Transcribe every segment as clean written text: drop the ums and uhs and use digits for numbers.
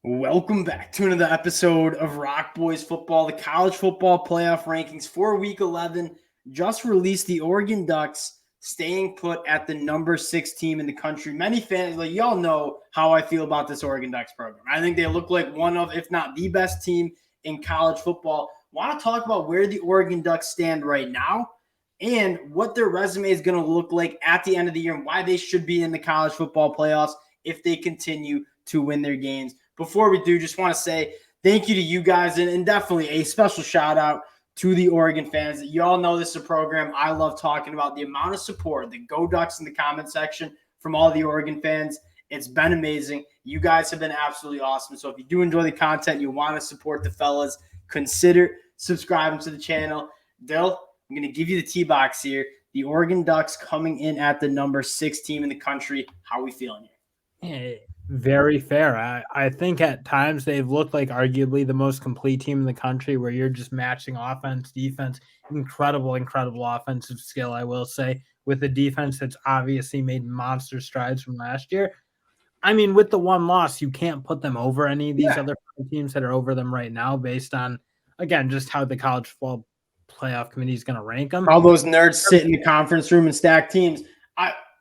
Welcome back to another episode of Rock Boys Football. The college football playoff rankings for Week 11 just released. The Oregon Ducks staying put at the number 6 team in the country. Many fans, like y'all know how I feel about this Oregon Ducks program. I think they look like one of, if not the best team in college football. Want to talk about where the Oregon Ducks stand right now and what their resume is going to look like at the end of the year and why they should be in the college football playoffs if they continue to win their games. Before we do, just want to say thank you to you guys and definitely a special shout out to the Oregon fans. You all know this is a program I love talking about. The amount of support, the Go Ducks in the comment section from all the Oregon fans, it's been amazing. You guys have been absolutely awesome. So if you do enjoy the content, you want to support the fellas, consider subscribing to the channel. Dill, I'm going to give you the T-box here. The Oregon Ducks coming in at the number 6 team in the country. How are we feeling here? Very fair. I think at times they've looked like arguably the most complete team in the country where you're just matching offense, defense, incredible offensive skill, I will say, with a defense that's obviously made monster strides from last year. I mean, with the one loss, you can't put them over any of these other teams that are over them right now based on, again, just how the college football playoff committee is going to rank them. All those nerds sit in the conference room and stack teams.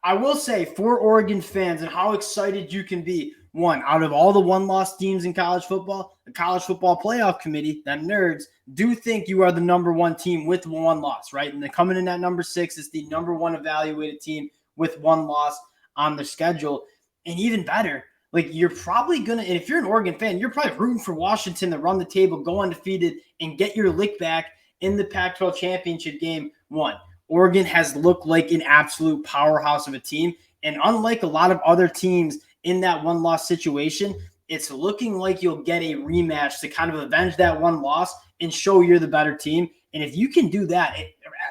I will say for Oregon fans and how excited you can be, one, out of all the one-loss teams in college football, the college football playoff committee, them nerds, do think you are the number 1 team with 1 loss, right? And they're coming in at number 6. It's the number 1 evaluated team with 1 loss on their schedule. And even better, like you're probably going to, and if you're an Oregon fan, you're probably rooting for Washington to run the table, go undefeated, and get your lick back in the Pac-12 championship game 1. Oregon has looked like an absolute powerhouse of a team. And unlike a lot of other teams in that 1-loss situation, it's looking like you'll get a rematch to kind of avenge that 1 loss and show you're the better team. And if you can do that,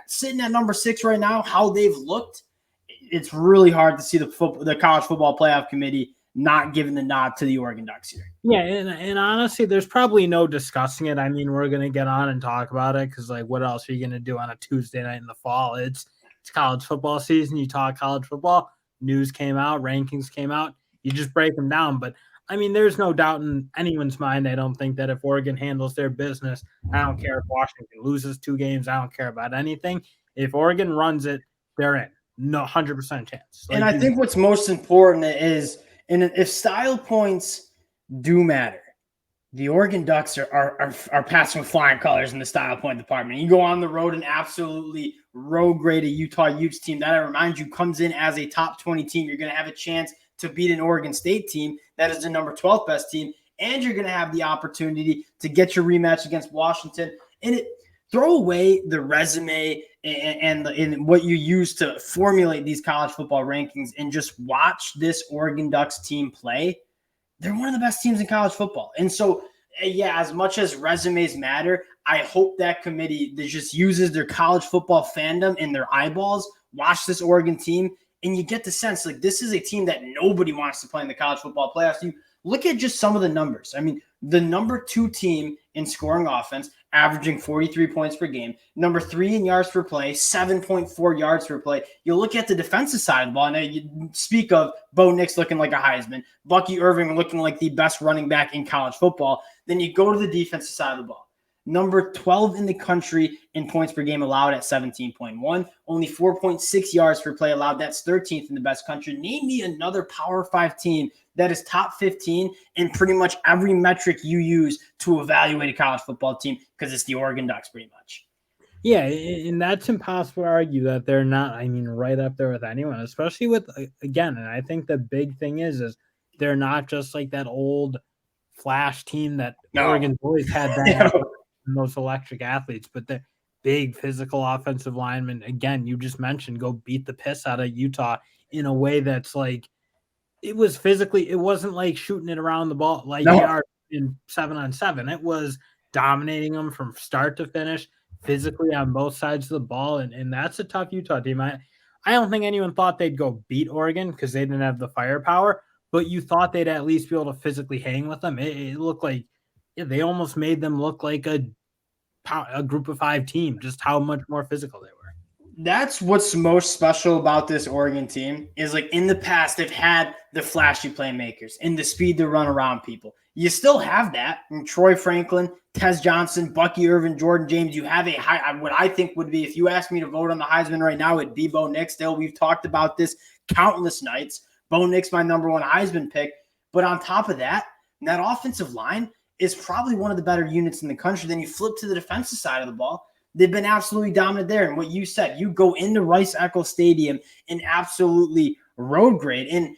sitting at number 6 right now, how they've looked, it's really hard to see the college football playoff committee not giving the nod to the Oregon Ducks here. Yeah, and honestly, there's probably no discussing it. I mean, we're going to get on and talk about it because, like, what else are you going to do on a Tuesday night in the fall? It's college football season. You talk college football, news came out, rankings came out. You just break them down. But, I mean, there's no doubt in anyone's mind, I don't think, that if Oregon handles their business, I don't care if Washington loses 2 games. I don't care about anything. If Oregon runs it, they're in. No, 100% chance. And I think what's most important is – and if style points do matter, the Oregon Ducks are passing with flying colors in the style point department. You go on the road and absolutely road grade a Utah Utes team that, I remind you, comes in as a top 20 team. You're going to have a chance to beat an Oregon State team that is the number 12 best team, and you're going to have the opportunity to get your rematch against Washington. And throw away the resume and what you use to formulate these college football rankings and just watch this Oregon Ducks team play. They're one of the best teams in college football. And so, yeah, as much as resumes matter, I hope that committee that just uses their college football fandom and their eyeballs, watch this Oregon team, and you get the sense like this is a team that nobody wants to play in the college football playoffs. You look at just some of the numbers. I mean, the number 2 team in scoring offense, averaging 43 points per game. Number 3 in yards per play, 7.4 yards per play. You look at the defensive side of the ball, and you speak of Bo Nix looking like a Heisman, Bucky Irving looking like the best running back in college football. Then you go to the defensive side of the ball. Number 12 in the country in points per game allowed at 17.1. Only 4.6 yards per play allowed. That's 13th in the best country. Name me another Power 5 team that is top 15 in pretty much every metric you use to evaluate a college football team, because it's the Oregon Ducks pretty much. Yeah, and that's impossible to argue that they're not, I mean, right up there with anyone, especially with, again, and I think the big thing is they're not just like that old flash team that Oregon's always had that most electric athletes, but the big physical offensive linemen, again, you just mentioned, go beat the piss out of Utah in a way that's like, it was physically, it wasn't like shooting it around the ball like they are in 7-on-7. It was dominating them from start to finish, physically on both sides of the ball, and that's a tough Utah team. I don't think anyone thought they'd go beat Oregon because they didn't have the firepower, but you thought they'd at least be able to physically hang with them. It looked like they almost made them look like a group of 5 team, just how much more physical they were. That's what's most special about this Oregon team is, like, in the past, they've had the flashy playmakers and the speed to run around people. you still have that. And Troy Franklin, Tez Johnson, Bucky Irvin, Jordan James. You have a high, what I think would be, if you ask me to vote on the Heisman right now, it'd be Bo Nix. Still, we've talked about this countless nights. Bo Nix, my number one Heisman pick. But on top of that, that offensive line is probably one of the better units in the country. Then you flip to the defensive side of the ball. They've been absolutely dominant there. And what you said, you go into Rice-Eccles Stadium and absolutely road grade. And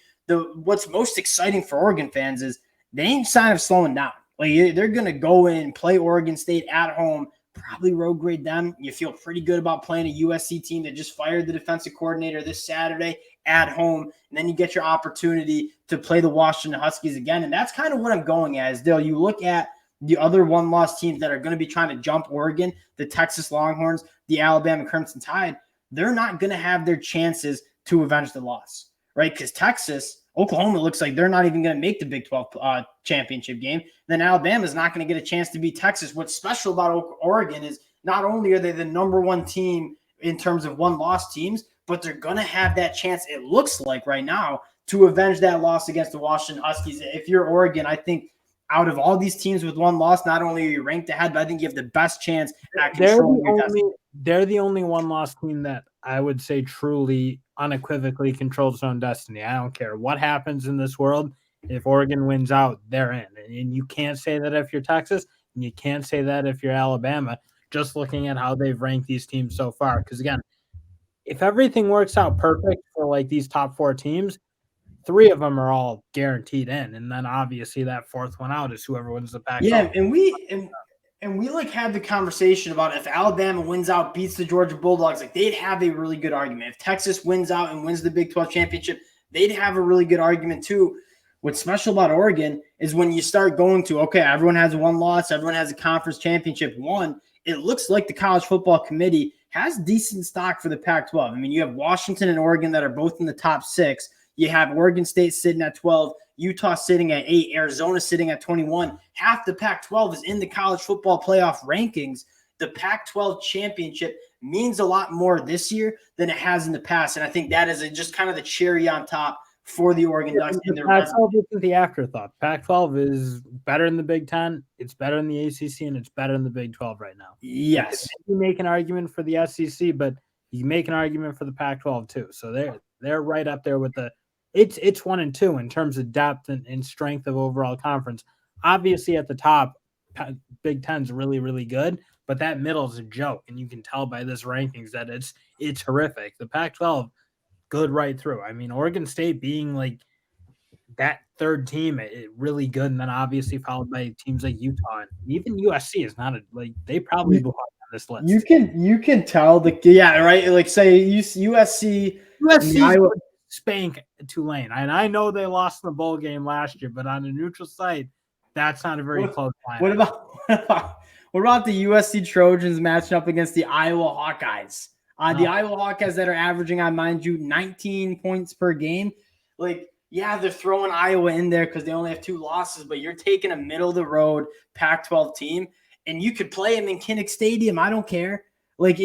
what's most exciting for Oregon fans is they ain't sign of slowing down. Like, they're going to go in, play Oregon State at home, probably road grade them. You feel pretty good about playing a USC team that just fired the defensive coordinator this Saturday at home. And then you get your opportunity to play the Washington Huskies again. And that's kind of what I'm going at, is, Dale, you look at the other one-loss teams that are going to be trying to jump Oregon, the Texas Longhorns, the Alabama Crimson Tide. They're not going to have their chances to avenge the loss, right? Because Texas, Oklahoma looks like they're not even going to make the Big 12 championship game. Then Alabama's not going to get a chance to beat Texas. What's special about Oregon is not only are they the number one team in terms of one-loss teams, but they're going to have that chance, it looks like right now, to avenge that loss against the Washington Huskies. If you're Oregon, I think out of all these teams with one loss, not only are you ranked ahead, but I think you have the best chance at controlling your destiny. They're the only one-loss team that I would say truly unequivocally controls its own destiny. I don't care what happens in this world. If Oregon wins out, they're in. And you can't say that if you're Texas, and you can't say that if you're Alabama, just looking at how they've ranked these teams so far. Because, again, if everything works out perfect for, like, these top four teams, 3 of them are all guaranteed in. And then, obviously, that fourth one out is whoever wins the Pac-12. Yeah, and we like had the conversation about if Alabama wins out, beats the Georgia Bulldogs, like, they'd have a really good argument. If Texas wins out and wins the Big 12 championship, they'd have a really good argument too. What's special about Oregon is when you start going to, okay, everyone has one loss, everyone has a conference championship won, it looks like the College Football Committee has decent stock for the Pac-12. I mean, you have Washington and Oregon that are both in the top 6. You have Oregon State sitting at 12, Utah sitting at 8, Arizona sitting at 21. Half the Pac-12 is in the college football playoff rankings. The Pac-12 championship means a lot more this year than it has in the past. And I think that is just kind of the cherry on top for the Oregon Ducks in their Pac-12 isn't the afterthought. Pac-12 is better in the Big Ten, it's better in the ACC, and it's better in the Big 12 right now. Yes. You make an argument for the SEC, but you make an argument for the Pac-12 too. So they're right up there with the it's 1 and 2 in terms of depth and strength of overall conference. Obviously, at the top, Big Ten's really, really good, but that middle is a joke, and you can tell by this rankings that it's horrific. The Pac-12, good right through. I mean, Oregon State being like that third team, it really good, and then obviously followed by teams like Utah, and even USC is not they probably belong on this list. You can tell right. Like, say USC spank Tulane, and I know they lost the bowl game last year, but on a neutral site, that's not a very close line. What about the USC Trojans matching up against the Iowa Hawkeyes? The Iowa Hawkeyes that are averaging, I mind you, 19 points per game. Like, yeah, they're throwing Iowa in there because they only have 2 losses, but you're taking a middle-of-the-road Pac-12 team, and you could play them in Kinnick Stadium. I don't care. Like,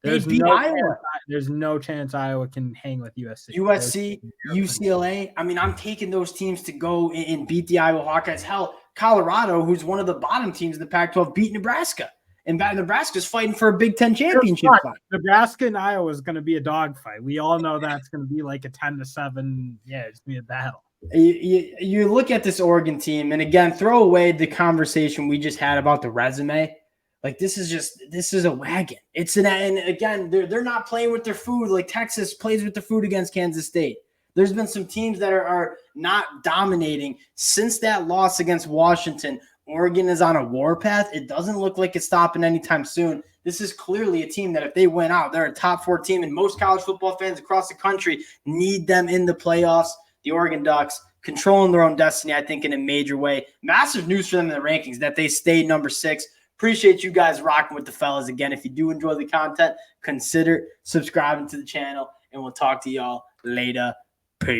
there's no chance Iowa can hang with USC. UCLA. I mean, I'm taking those teams to go and beat the Iowa Hawkeyes. Hell, Colorado, who's one of the bottom teams in the Pac-12, beat Nebraska. And Nebraska's fighting for a Big Ten championship. Nebraska and Iowa is going to be a dogfight. We all know that's going to be like a 10-7. Yeah, it's going to be a battle. You look at this Oregon team, and again, throw away the conversation we just had about the resume. Like, this is a wagon. And again, they're not playing with their food like Texas plays with their food against Kansas State. There's been some teams that are not dominating since that loss against Washington. Oregon is on a warpath. It doesn't look like it's stopping anytime soon. This is clearly a team that if they win out, they're a top 4 team, and most college football fans across the country need them in the playoffs. The Oregon Ducks controlling their own destiny, I think, in a major way. Massive news for them in the rankings that they stayed number 6. Appreciate you guys rocking with the fellas. Again, if you do enjoy the content, consider subscribing to the channel, and we'll talk to y'all later. Peace.